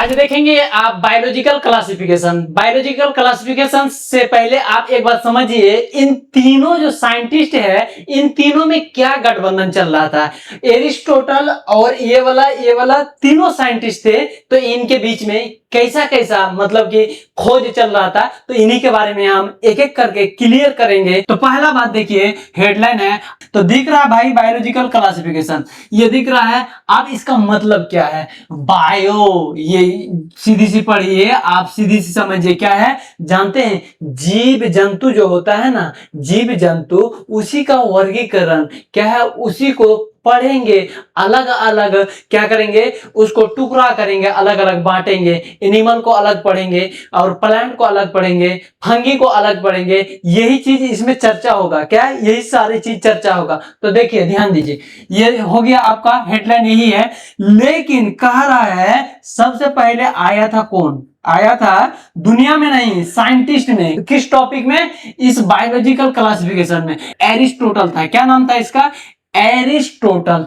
आज देखेंगे आप बायोलॉजिकल क्लासिफिकेशन। बायोलॉजिकल क्लासिफिकेशन से पहले आप एक बात समझिए, इन तीनों जो साइंटिस्ट है, इन तीनों में क्या गठबंधन चल रहा था। एरिस्टोटल और ये वाला तीनों साइंटिस्ट थे, तो इनके बीच में कैसा कैसा मतलब कि खोज चल रहा था, तो इन्हीं के बारे में हम एक एक करके क्लियर करेंगे। तो पहला बात देखिए, हेडलाइन है तो दिख रहा है भाई बायोलॉजिकल क्लासिफिकेशन, ये दिख रहा है। अब इसका मतलब क्या है, बायो, ये सीधी सी पढ़िए आप, सीधी सी समझिए क्या है। जानते हैं जीव जंतु जो होता है ना, जीव जंतु, उसी का वर्गीकरण क्या है, उसी को पढ़ेंगे, अलग अलग क्या करेंगे, उसको टुकड़ा करेंगे, अलग अलग बांटेंगे। एनिमल को अलग पढ़ेंगे और प्लांट को अलग पढ़ेंगे, फंगी को अलग पढ़ेंगे। यही चीज इसमें चर्चा होगा, क्या यही सारी चीज चर्चा होगा। तो देखिए ध्यान दीजिए, ये हो गया आपका हेडलाइन, यही है। लेकिन कह रहा है सबसे पहले आया था कौन, आया था दुनिया में नहीं, साइंटिस्ट ने। किस टॉपिक में, इस बायोलॉजिकल क्लासिफिकेशन में। एरिस्टोटल था, क्या नाम था इसका, एरिस्टोटल।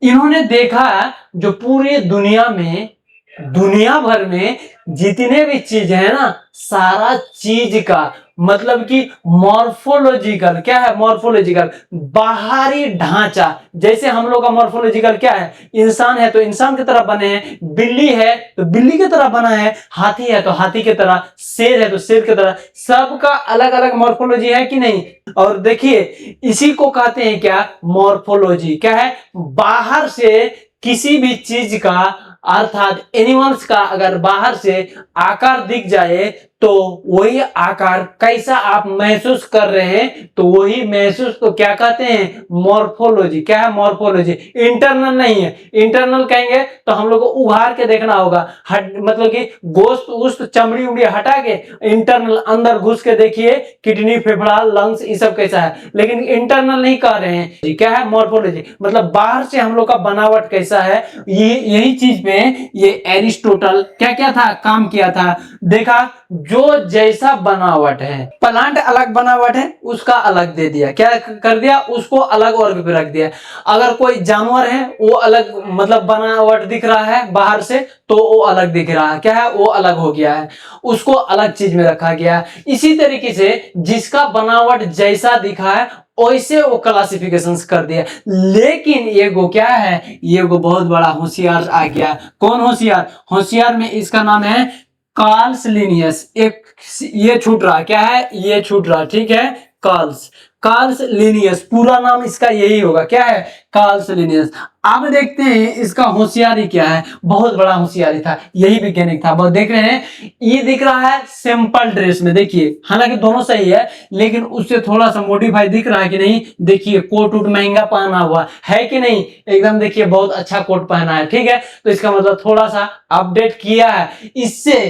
इन्होंने देखा जो पूरे दुनिया में, दुनिया भर में जितने भी चीज है ना, सारा चीज का मतलब कि मॉर्फोलॉजिकल क्या है, मॉर्फोलॉजिकल बाहरी ढांचा। जैसे हम लोग का मॉर्फोलॉजिकल क्या है, इंसान है तो इंसान की तरह बने हैं, बिल्ली है तो बिल्ली की तरह बना है, हाथी है तो हाथी की तरह, शेर है तो शेर की तरह, सबका अलग अलग मॉर्फोलॉजी है कि नहीं। और देखिए इसी को कहते हैं क्या, मॉर्फोलॉजी। क्या है, बाहर से किसी भी चीज का, अर्थात एनिमल्स का अगर बाहर से आकार दिख जाए तो वही आकार कैसा आप महसूस कर रहे हैं, तो वही महसूस को क्या कहते हैं, मॉर्फोलॉजी। क्या है, मॉर्फोलॉजी। इंटरनल नहीं है, इंटरनल कहेंगे तो हम लोग को उघार के देखना होगा, मतलब कि गोश्त उस्त चमड़ी उमड़ी हटा के इंटरनल अंदर घुस के देखिए, किडनी फेफड़ा लंग्स ये सब कैसा है। लेकिन इंटरनल नहीं कह रहे हैं, क्या है, मॉर्फोलॉजी, मतलब बाहर से हम लोग का बनावट कैसा है। यही चीज पे ये एरिस्टोटल क्या क्या था, काम किया था। देखा जो जैसा बनावट है, प्लांट अलग बनावट है उसका अलग दे दिया, क्या कर दिया, उसको अलग वर्ग पे रख दिया। अगर कोई जानवर है वो अलग मतलब बनावट दिख रहा है बाहर से, तो वो अलग दिख रहा है, क्या है, वो अलग हो गया है, उसको अलग चीज में रखा गया। इसी तरीके से जिसका बनावट जैसा दिखा है वैसे वो क्लासिफिकेशंस कर दिया। लेकिन ये गो क्या है, ये गो बहुत बड़ा होशियार आ गया। कौन होशियार, होशियार में इसका नाम है कार्ल्स लिनियस। एक ये छूट रहा, क्या है, ये छूट रहा, ठीक है, कार्ल्स लिनियस, पूरा नाम इसका यही होगा, क्या है, कार्ल्स लिनियस। अब देखते हैं इसका होशियारी क्या है, बहुत बड़ा होशियारी था, यही वैज्ञानिक था। बहुत देख रहे हैं, ये दिख रहा है सिंपल ड्रेस में, देखिए हालांकि दोनों सही है, लेकिन उससे थोड़ा सा मॉडिफाई दिख रहा है कि नहीं। देखिए कोट उट महंगा पहना हुआ है कि नहीं, एकदम देखिए बहुत अच्छा कोट पहना है, ठीक है। तो इसका मतलब थोड़ा सा अपडेट किया है, इससे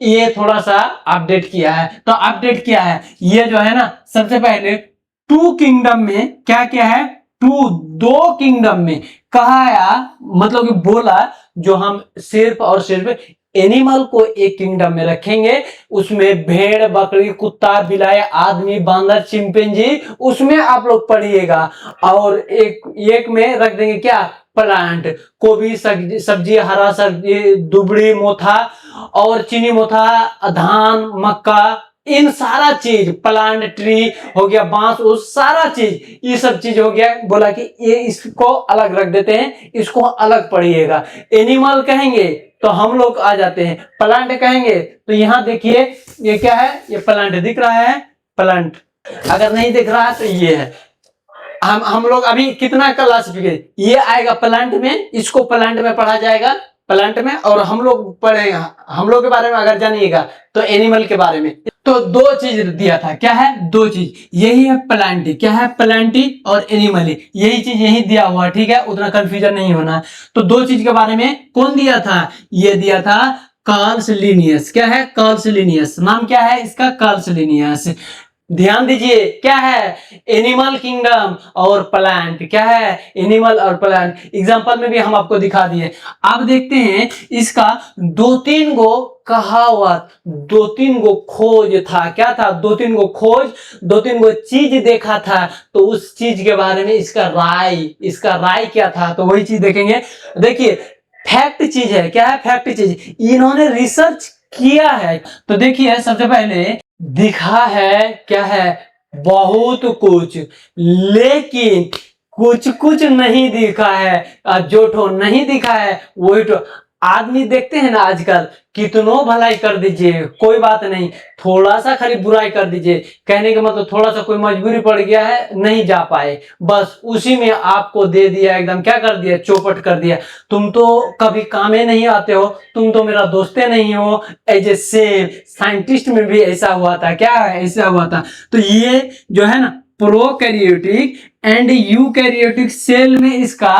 ये थोड़ा सा अपडेट किया है। तो अपडेट किया है ये जो है ना, सबसे पहले टू किंगडम में क्या क्या है, दो किंगडम में कहा या मतलब कि बोला, जो हम सिर्फ और सिर्फ एनिमल को एक किंगडम में रखेंगे, उसमें भेड़ बकरी कुत्ता बिलाई आदमी बांदर चिंपैंजी, उसमें आप लोग पढ़िएगा। और एक में रख देंगे क्या, प्लांट, गोभी सब्जी हरा सब्जी दुबड़ी मोथा और चीनी मोथा धान मक्का, इन सारा चीज, प्लांट ट्री हो गया, बांस उस सारा चीज, ये सब चीज हो गया। बोला कि ये इसको अलग रख देते हैं, इसको अलग पढ़िएगा। एनिमल कहेंगे तो हम लोग आ जाते हैं, प्लांट कहेंगे तो यहां देखिए ये क्या है, ये प्लांट दिख रहा है, प्लांट। अगर नहीं दिख रहा है तो ये है। हम लोग अभी कितना क्लासिफिकेशन, ये आएगा प्लांट में, इसको प्लांट में पढ़ा जाएगा, प्लांट में। और हम लोग पढ़ेगा, हम लोग के बारे में अगर जानिएगा तो एनिमल के बारे में। तो दो चीज दिया था, क्या है, दो चीज, यही है प्लांटी, क्या है, प्लांटी और एनिमली, यही चीज यही दिया हुआ, ठीक है, उतना कंफ्यूजन नहीं होना। तो दो चीज के बारे में कौन दिया था, ये दिया था कार्ल्स लिनियस। क्या है, कार्ल्स लिनियस, नाम क्या है इसका, कार्ल्स लिनियस। ध्यान दीजिए क्या है, एनिमल किंगडम और प्लांट, क्या है, एनिमल और प्लांट। एग्जांपल में भी हम आपको दिखा दिए। अब देखते हैं इसका दो तीन गो कहावत, दो तीन गो खोज था, क्या था, दो तीन गो खोज, दो तीन गो चीज देखा था, तो उस चीज के बारे में इसका राय क्या था, तो वही चीज देखेंगे। देखिए फैक्ट चीज है। क्या है फैक्ट चीज? इन्होंने रिसर्च किया है। तो देखिए सबसे पहले दिखा है क्या है, बहुत कुछ, लेकिन कुछ कुछ नहीं दिखा है। जो ठो नहीं दिखा है वही ठो आदमी देखते हैं ना आजकल, कितनों भलाई कर दीजिए कोई बात नहीं, थोड़ा सा खाली बुराई कर दीजिए, कहने का मतलब थोड़ा सा कोई मजबूरी पड़ गया है नहीं जा पाए, बस उसी में आपको दे दिया, एकदम क्या कर दिया, चौपट कर दिया। तुम तो कभी कामे नहीं आते हो, तुम तो मेरा दोस्ते नहीं हो। एज ए सेम साइंटिस्ट में भी ऐसा हुआ था, क्या ऐसा हुआ था। तो ये जो है ना प्रोकैरियोटिक एंड यूकैरियोटिक सेल में इसका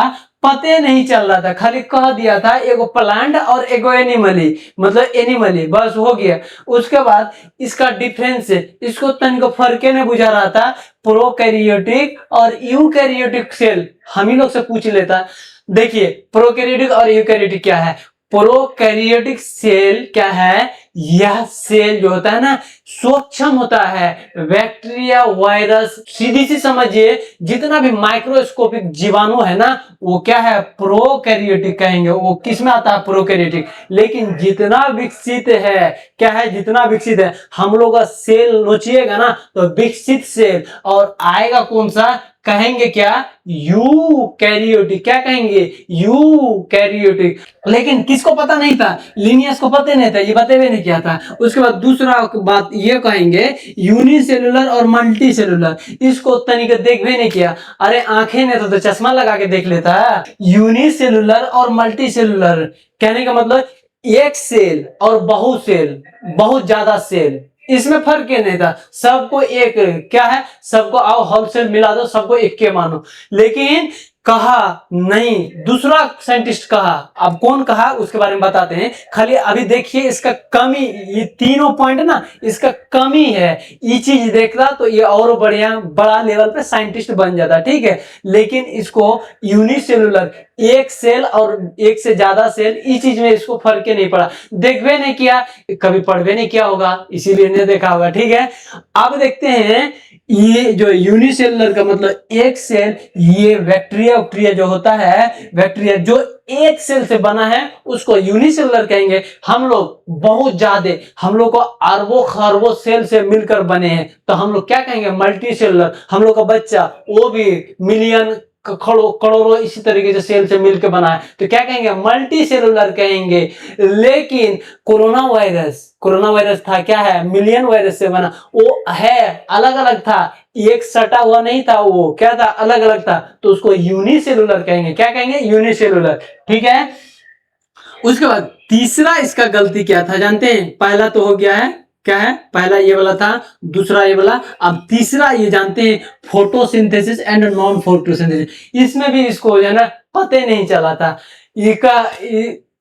पते नहीं चल रहा था, खाली कह दिया था एगो प्लांट और एगो एनिमली, मतलब एनिमली, बस हो गया। उसके बाद इसका डिफरेंस है, इसको तनिको फर्क नहीं बुझा रहा था, प्रोकैरियोटिक और यूकैरियोटिक सेल हम ही लोग से पूछ लेता। देखिए प्रोकैरियोटिक और यूकैरियोटिक क्या है। प्रोकैरियोटिक सेल क्या है, यह सेल जो होता है ना सूक्ष्म होता है, बैक्टीरिया वायरस, सीधी सी समझिए जितना भी माइक्रोस्कोपिक जीवाणु है ना वो क्या है, प्रोकैरियोटिक कहेंगे, वो किस में आता है, प्रोकैरियोटिक। लेकिन जितना विकसित है, क्या है, जितना विकसित है, हम लोग का सेल नोचिएगा ना तो विकसित सेल, और आएगा कौन सा, कहेंगे क्या, यूकैरियोटिक। क्या कहेंगे, यूकैरियोटिक। लेकिन किसको पता नहीं था, लिनियस को पता नहीं था, ये बतेवे नहीं किया था। उसके बाद दूसरा बात ये कहेंगे यूनिसेलुलर और मल्टी सेलुलर, इसको तनिक देख भी नहीं किया। अरे आंखें ने तो चश्मा लगा के देख लेता है। यूनिसेलुलर और मल्टी सेलुलर कहने का मतलब एक सेल और बहुत सेल, बहुत ज्यादा सेल, इसमें फर्क क्या नहीं था, सबको एक, क्या है, सबको आओ होलसेल मिला दो, सबको एक के मानो। लेकिन कहा नहीं, दूसरा साइंटिस्ट कहा। अब कौन कहा उसके बारे में बताते हैं, खाली अभी देखिए इसका कमी, ये तीनों पॉइंट ना इसका कमी है, ये चीज देखता तो ये और बढ़िया बड़ा लेवल पे साइंटिस्ट बन जाता, ठीक है। लेकिन इसको यूनिसेलुलर, एक सेल और एक से ज्यादा सेल, इस चीज में इसको फर्क नहीं पड़ा, देखबे नहीं किया, कभी पढ़वे नहीं किया होगा, इसीलिए नहीं देखा होगा, ठीक है। अब देखते हैं ये जो यूनिसेलुलर का मतलब एक सेल, ये बैक्टीरिया जो होता है, बैक्टीरिया जो एक सेल से बना है उसको यूनिसेलुलर कहेंगे। हम लोग बहुत ज्यादा, हम लोग को अरबों खरबों सेल से मिलकर बने हैं, तो हम लोग क्या कहेंगे, मल्टी सेलुलर। हम लोग का बच्चा वो भी मिलियन करोड़ों इसी तरीके से सेल से मिलकर बना है, तो क्या कहेंगे, मल्टी सेलुलर कहेंगे। लेकिन कोरोना वायरस था, क्या है, मिलियन वायरस से बना, वो है अलग अलग था, एक सटा हुआ नहीं था, वो क्या था, अलग अलग था, तो उसको यूनिसेलुलर कहेंगे। क्या कहेंगे, यूनिसेलुलर, ठीक है। उसके बाद तीसरा इसका गलती क्या था जानते हैं, पहला तो हो गया है, क्या है, पहला ये वाला था, दूसरा ये वाला, अब तीसरा ये जानते हैं, फोटोसिंथेसिस एंड नॉन फोटोसिंथेसिस। इसमें भी इसको जो है ना पता ही नहीं चला था।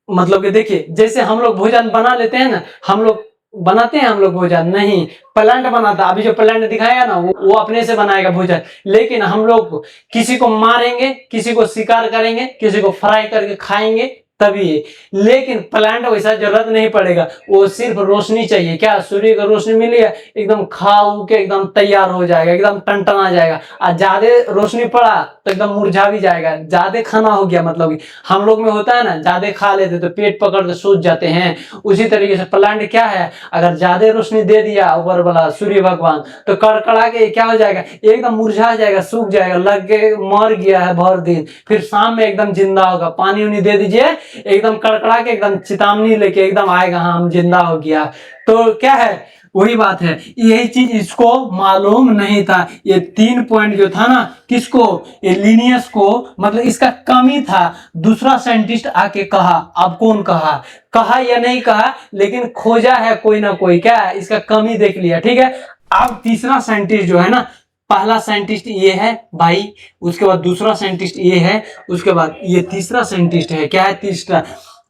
मतलब कि देखिए जैसे हम लोग भोजन बना लेते हैं ना, हम लोग बनाते हैं, हम लोग भोजन नहीं, प्लांट बनाता, अभी जो प्लांट दिखाया ना वो अपने से बनाएगा भोजन। लेकिन हम लोग किसी को मारेंगे, किसी को शिकार करेंगे, किसी को फ्राई करके खाएंगे तभी। लेकिन प्लांट वैसा जरूरत नहीं पड़ेगा, वो सिर्फ रोशनी चाहिए, क्या, सूर्य का रोशनी मिली है, एकदम खाऊ के एकदम तैयार हो जाएगा, एकदम टनटना जाएगा। और ज्यादा रोशनी पड़ा तो एकदम मुरझा भी जाएगा, ज्यादा खाना हो गया, मतलब हम लोग में होता है ना, ज्यादा खा लेते तो पेट पकड़ के सूज जाते हैं। उसी तरीके से प्लांट क्या है, अगर ज्यादा रोशनी दे दिया ऊपर वाला सूर्य भगवान तो कड़कड़ा के क्या हो जाएगा, एकदम मुरझा जाएगा, सूख जाएगा, लग के मर गया है भर दिन, फिर शाम में एकदम जिंदा होगा। पानी उनी दे दीजिए, एकदम कड़कड़ा के एकदम चेतावनी लेके एकदम आएगा, हाँ हम जिंदा हो गया। तो क्या है, वही बात है, यही चीज इसको मालूम नहीं था। ये 3 पॉइंट जो था ना, किसको, ये लिनियस को, मतलब इसका कमी था। दूसरा साइंटिस्ट आके कहा, अब कौन कहा या नहीं कहा, लेकिन खोजा है कोई ना कोई, क्या है, इसका कमी देख लिया, ठीक है। अब तीसरा साइंटिस्ट जो है ना, पहला साइंटिस्ट ये है भाई, उसके बाद दूसरा साइंटिस्ट ये है, उसके बाद ये तीसरा साइंटिस्ट है, क्या है, तीसरा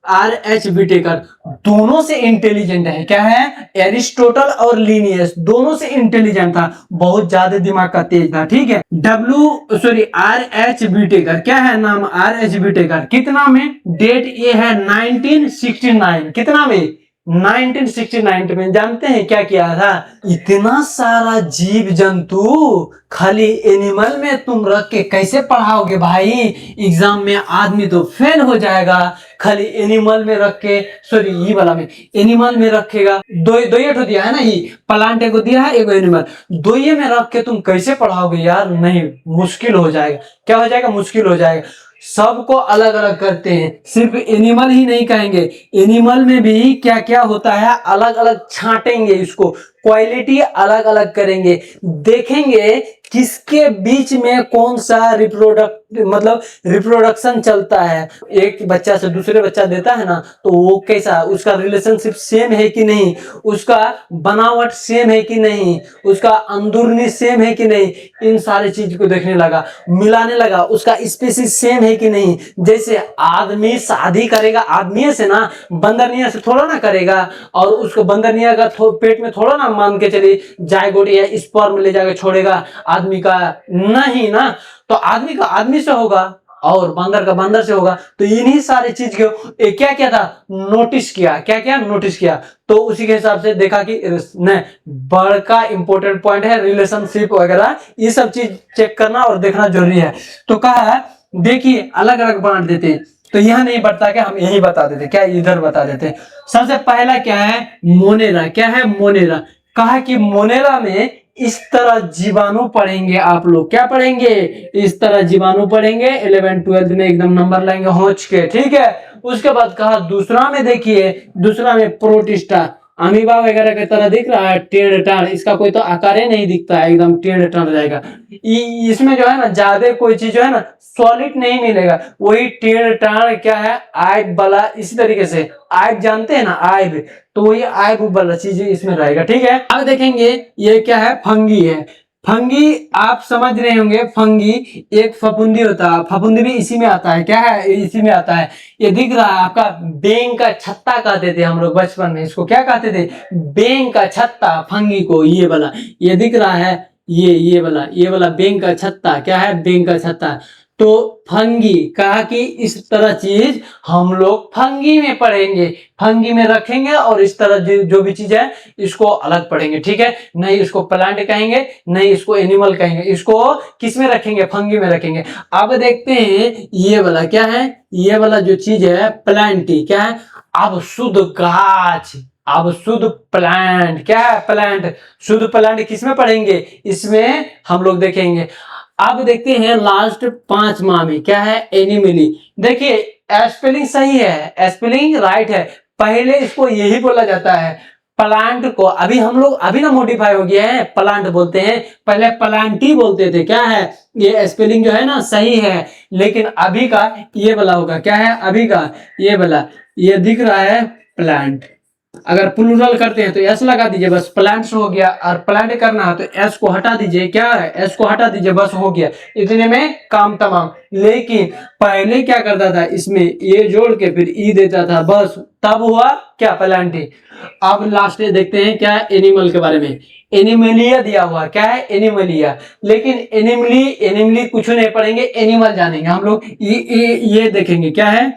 R.H. विटेकर, दोनों से इंटेलिजेंट है, क्या है, एरिस्टोटल और लिनियस दोनों से इंटेलिजेंट था, बहुत ज्यादा दिमाग का तेज था, ठीक है। R.H. विटेकर, क्या है नाम, R.H. विटेकर, कितना में, डेट ये है 1969, कितना में, 1969 में। जानते हैं क्या किया था, इतना सारा जीव जंतु खाली एनिमल में तुम रख के कैसे पढ़ाओगे भाई, एग्जाम में आदमी तो फेल हो जाएगा। खाली एनिमल में रख के, सॉरी ये वाला में एनिमल में रखेगा, दो दो ये ठो दिया है ना, ये प्लांट एगो दिया है एगो एनिमल, दो ये में रख के तुम कैसे पढ़ाओगे यार, नहीं मुश्किल हो जाएगा। क्या हो जाएगा, मुश्किल हो जाएगा। सबको अलग अलग करते हैं, सिर्फ एनिमल ही नहीं कहेंगे, एनिमल में भी क्या क्या होता है अलग अलग छांटेंगे, इसको क्वालिटी अलग अलग करेंगे, देखेंगे किसके बीच में कौन सा रिप्रोडक्शन चलता है। एक बच्चा से दूसरे बच्चा देता है ना, तो वो कैसा, उसका रिलेशनशिप सेम है कि नहीं, उसका बनावट सेम है कि नहीं, उसका अंदरूनी सेम है कि नहीं, इन सारी चीज को देखने लगा, मिलाने लगा, उसका स्पीसीज सेम है कि नहीं। जैसे आदमी शादी करेगा आदमी से ना, बंदरनिया से थोड़ा ना करेगा, और उसको बंदरनिया का पेट में थोड़ा ना मान के चलिए जायगोट या स्पर्म ले जाके छोड़ेगा आदमी का, नहीं ना। तो आदमी का आदमी से होगा और बंदर का बंदर से होगा। तो इन्हीं सारी चीज को क्या क्या था, नोटिस किया, क्या क्या नोटिस किया। तो उसी के हिसाब से देखा कि बड़का इंपॉर्टेंट पॉइंट है रिलेशनशिप वगैरह, ये सब चीज चेक करना और देखना जरूरी है। तो कहा है देखिए अलग अलग बांट देते हैं, तो यह नहीं बढ़ता कि हम यही बता देते, क्या इधर बता देते। सबसे पहला क्या है, मोनेरा। क्या है, मोनेरा। कहा कि मोनेरा में इस तरह जीवाणु पढ़ेंगे आप लोग, क्या पढ़ेंगे, इस तरह जीवाणु पढ़ेंगे, 11th 12th में एकदम नंबर लाएंगे होंच के, ठीक है। उसके बाद कहा दूसरा में, देखिए दूसरा में प्रोटिस्टा, अमीबा वगैरह की तरह दिख रहा है, टेढ़ टाढ़, इसका कोई तो आकार ही नहीं दिखता है, एकदम टेढ़ टाढ़ रहेगा। इसमें जो है ना ज्यादा कोई चीज जो है ना सॉलिड नहीं मिलेगा, वही टेढ़ टाढ़ क्या है, आइब वाला, इसी तरीके से आइब जानते हैं ना, आइब, तो वही आइब वाला चीज इसमें रहेगा, ठीक है। अब देखेंगे ये क्या है, फंगी है। फंगी आप समझ रहे होंगे, फंगी एक फफूंदी होता है, फफूंदी भी इसी में आता है, क्या है, इसी में आता है। ये दिख रहा है आपका, बेंग का छत्ता कहते थे हम लोग बचपन में, इसको क्या कहते थे, बेंग का छत्ता, फंगी को, ये वाला, ये दिख रहा है, ये वाला बेंग का छत्ता, क्या है, बेंग का छत्ता। तो फंगी, कहा कि इस तरह चीज हम लोग फंगी में पढ़ेंगे, फंगी में रखेंगे, और इस तरह जो भी चीज है इसको अलग पढ़ेंगे, ठीक है। नहीं इसको प्लांट कहेंगे, नहीं इसको एनिमल कहेंगे, इसको किस में रखेंगे, फंगी में रखेंगे। अब देखते हैं ये वाला क्या है, ये वाला जो चीज है प्लांटी, क्या है, अब शुद्ध गाछ, अब शुद्ध प्लांट, क्या है, प्लांट, शुद्ध प्लांट किसमें पढ़ेंगे, इसमें हम लोग देखेंगे। अब देखते हैं लास्ट 5वां में, क्या है, एनिमली। देखिए स्पेलिंग सही है, स्पेलिंग राइट है, पहले इसको यही बोला जाता है प्लांट को, अभी हम लोग अभी ना मॉडिफाई हो गया है, प्लांट बोलते हैं, पहले प्लांटी बोलते थे, क्या है, ये स्पेलिंग जो है ना सही है, लेकिन अभी का ये वाला होगा, क्या है, अभी का ये वाला, ये दिख रहा है प्लांट, अगर प्लूरल करते हैं तो एस लगा दीजिए, बस प्लांट्स हो गया, और प्लांट करना है तो एस को हटा दीजिए, क्या है, एस को हटा दीजिए, बस हो गया, इतने में काम तमाम। लेकिन पहले क्या करता था, इसमें ये जोड़ के फिर ई देता था, बस तब हुआ क्या, प्लांटी। अब लास्ट देखते हैं क्या है, एनिमल के बारे में, एनिमलिया दिया हुआ, क्या है, एनिमलिया। लेकिन एनिमली कुछ नहीं पढ़ेंगे, एनिमल जानेंगे हम लोग, ये देखेंगे, क्या है,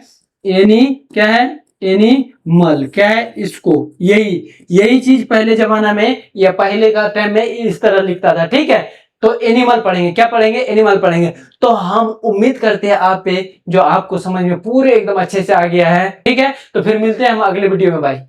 क्या है, एनिमल, क्या है, इसको यही चीज पहले जमाना में या पहले का टाइम में इस तरह लिखता था, ठीक है। तो एनिमल पढ़ेंगे, क्या पढ़ेंगे, एनिमल पढ़ेंगे। तो हम उम्मीद करते हैं आप पे जो आपको समझ में पूरे एकदम अच्छे से आ गया है, ठीक है। तो फिर मिलते हैं हम अगले वीडियो में, बाय।